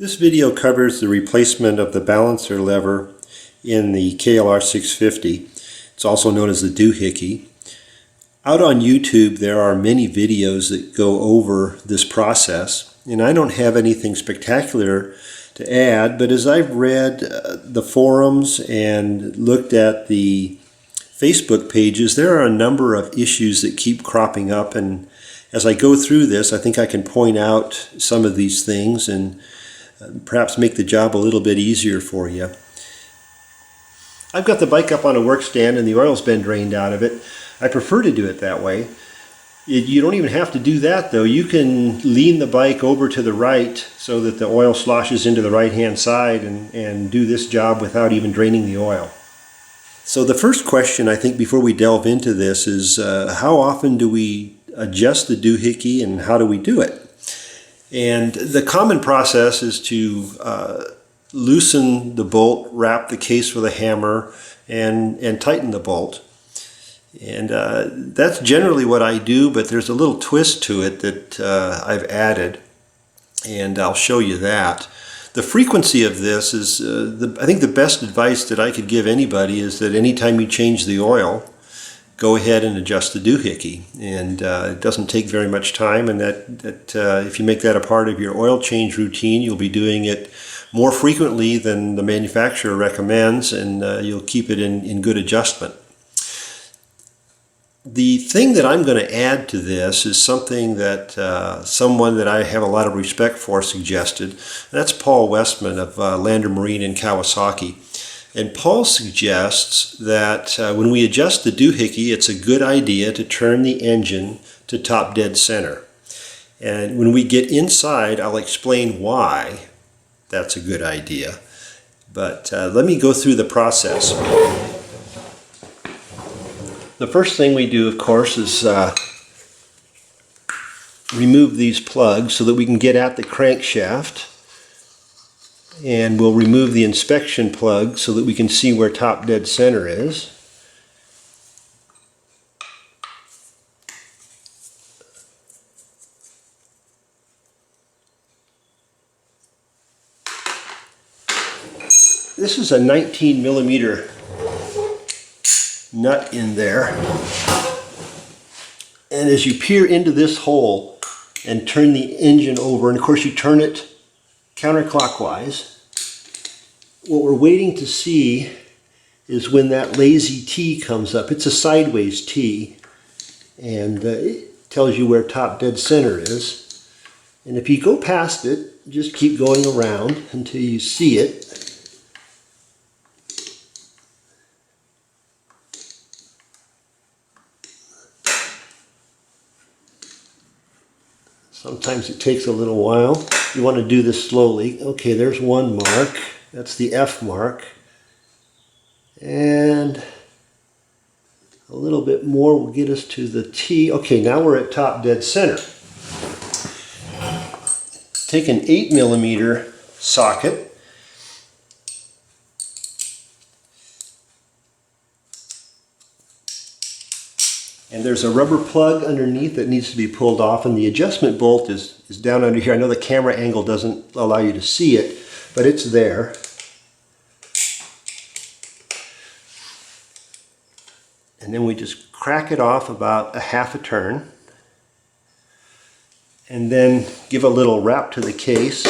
This video covers the replacement of the balancer lever in the KLR650. It's also known as the doohickey. Out on YouTube there are many videos that go over this process, and I don't have anything spectacular to add, but as I've read the forums and looked at the Facebook pages, there are a number of issues that keep cropping up, and as I go through this I think I can point out some of these things and perhaps make the job a little bit easier for you. I've got the bike up on a work stand and the oil's been drained out of it. I prefer to do it that way. You don't even have to do that though. You can lean the bike over to the right so that the oil sloshes into the right hand side and do this job without even draining the oil. So the first question I think before we delve into this is how often do we adjust the doohickey and how do we do it? And the common process is to loosen the bolt, wrap the case with a hammer, and tighten the bolt. And that's generally what I do, but there's a little twist to it that I've added, and I'll show you that. The frequency of this is, I think the best advice that I could give anybody is that anytime you change the oil, go ahead and adjust the doohickey, and it doesn't take very much time, and that if you make that a part of your oil change routine, you'll be doing it more frequently than the manufacturer recommends, and you'll keep it in good adjustment. The thing that I'm going to add to this is something that someone that I have a lot of respect for suggested. That's Paul Westman of Lander Marine in Kawasaki. And Paul suggests that when we adjust the doohickey, it's a good idea to turn the engine to top dead center. And when we get inside, I'll explain why that's a good idea. But let me go through the process. The first thing we do, of course, is remove these plugs so that we can get at the crankshaft. And we'll remove the inspection plug so that we can see where top dead center is. This is a 19 millimeter nut in there. And as you peer into this hole and turn the engine over, and of course you turn it counterclockwise, what we're waiting to see is when that lazy T comes up. It's a sideways T, and it tells you where top dead center is. And if you go past it, just keep going around until you see it. Sometimes it takes a little while. You want to do this slowly. Okay, there's one mark. That's the F mark. And a little bit more will get us to the T. Okay, now we're at top dead center. Take an 8 millimeter socket. And there's a rubber plug underneath that needs to be pulled off, and the adjustment bolt is down under here. I know the camera angle doesn't allow you to see it, but it's there. And then we just crack it off about a half a turn, and then give a little wrap to the case.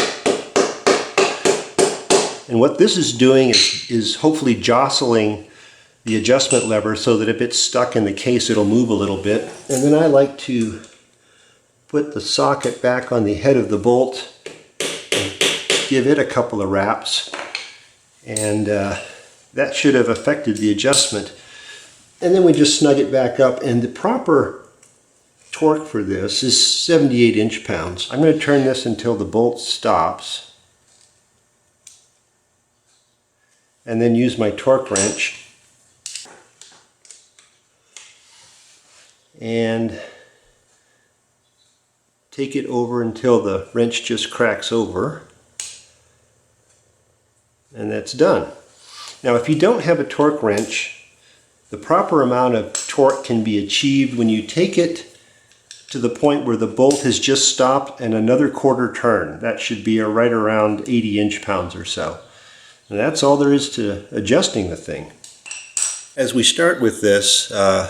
And what this is doing is hopefully jostling the adjustment lever so that if it's stuck in the case, it'll move a little bit. And then I like to put the socket back on the head of the bolt and give it a couple of wraps, and that should have affected the adjustment. And then we just snug it back up, and the proper torque for this is 78 inch-pounds. I'm going to turn this until the bolt stops, and then use my torque wrench and take it over until the wrench just cracks over, and that's done. Now if you don't have a torque wrench, the proper amount of torque can be achieved when you take it to the point where the bolt has just stopped and another quarter turn. That should be right around 80 inch-pounds or so. And that's all there is to adjusting the thing. As we start with this, I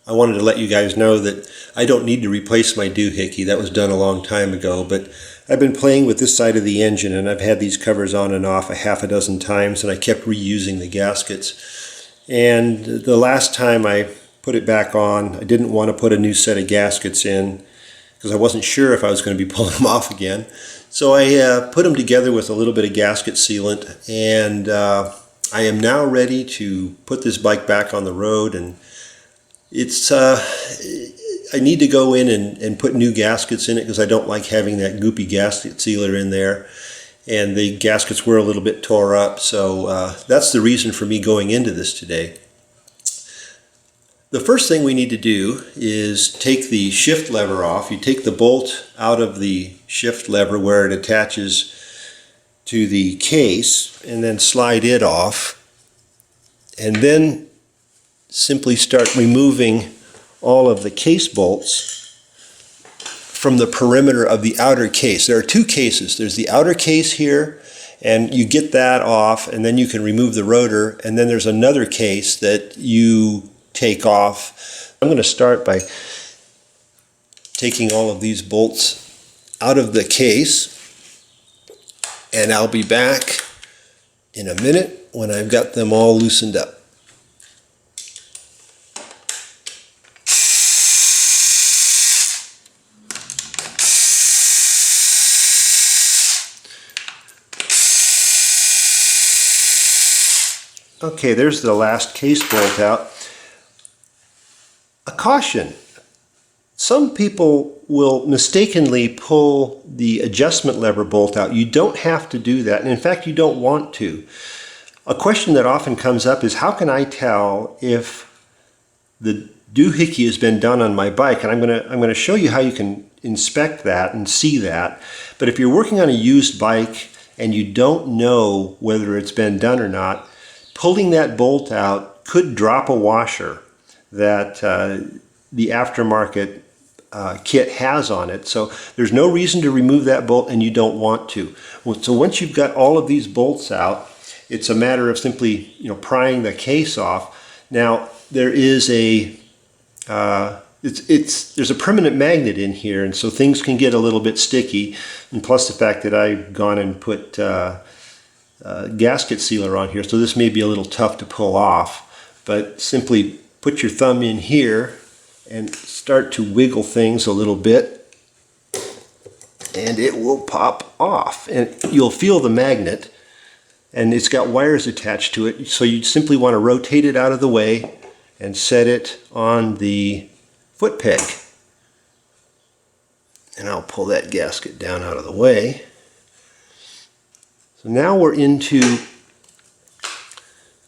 wanted to let you guys know that I don't need to replace my doohickey. That was done a long time ago, but I've been playing with this side of the engine, and I've had these covers on and off a half a dozen times, and I kept reusing the gaskets. And the last time I put it back on, I didn't want to put a new set of gaskets in because I wasn't sure if I was going to be pulling them off again. So I put them together with a little bit of gasket sealant, and I am now ready to put this bike back on the road. And it's I need to go in and put new gaskets in it because I don't like having that goopy gasket sealer in there, and the gaskets were a little bit tore up. So that's the reason for me going into this today. The first thing we need to do is take the shift lever off. You take the bolt out of the shift lever where it attaches to the case, and then slide it off, and then simply start removing all of the case bolts from the perimeter of the outer case. There are two cases. There's the outer case here, and you get that off, and then you can remove the rotor, and then there's another case that you take off. I'm going to start by taking all of these bolts out of the case, and I'll be back in a minute when I've got them all loosened up. Okay, there's the last case bolt out. A caution. Some people will mistakenly pull the adjustment lever bolt out. You don't have to do that, and in fact you don't want to. A question that often comes up is, how can I tell if the doohickey has been done on my bike? And I'm going to show you how you can inspect that and see that. But if you're working on a used bike and you don't know whether it's been done or not, pulling that bolt out could drop a washer that the aftermarket kit has on it. So there's no reason to remove that bolt, and you don't want to. So once you've got all of these bolts out, it's a matter of simply, prying the case off. Now there is a there's a permanent magnet in here, and so things can get a little bit sticky. And plus the fact that I've gone and put gasket sealer on here, so this may be a little tough to pull off, but simply put your thumb in here and start to wiggle things a little bit, and it will pop off, and you'll feel the magnet, and it's got wires attached to it. So you simply want to rotate it out of the way and set it on the foot peg, and I'll pull that gasket down out of the way. So now we're into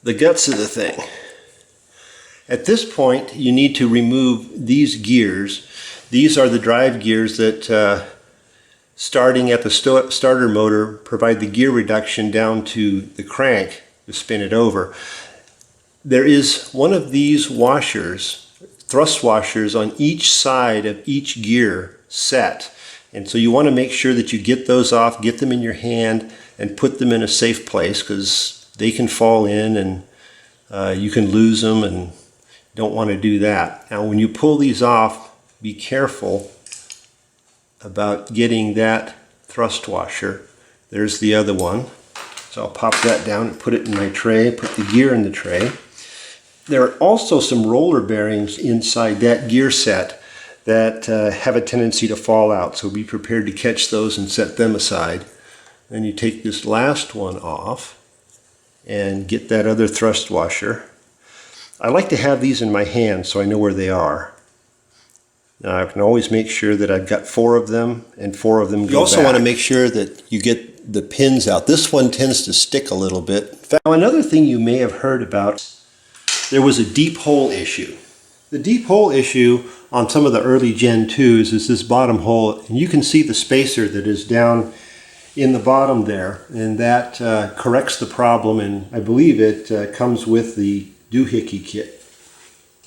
the guts of the thing. At this point, you need to remove these gears. These are the drive gears that, starting at the starter motor, provide the gear reduction down to the crank to spin it over. There is one of these washers, thrust washers, on each side of each gear set. And so you want to make sure that you get those off, get them in your hand, and put them in a safe place, because they can fall in and you can lose them, and don't want to do that. Now when you pull these off, be careful about getting that thrust washer. There's the other one. So I'll pop that down and put it in my tray, put the gear in the tray. There are also some roller bearings inside that gear set that have a tendency to fall out, so be prepared to catch those and set them aside. Then you take this last one off and get that other thrust washer. I like to have these in my hand so I know where they are. Now I can always make sure that I've got 4 of them, and 4 of them go back. You also want to make sure that you get the pins out. This one tends to stick a little bit. Now another thing you may have heard about, there was a deep hole issue. The deep hole issue on some of the early Gen 2s is this bottom hole, and you can see the spacer that is down in the bottom there, and that corrects the problem, and I believe it comes with the doohickey kit.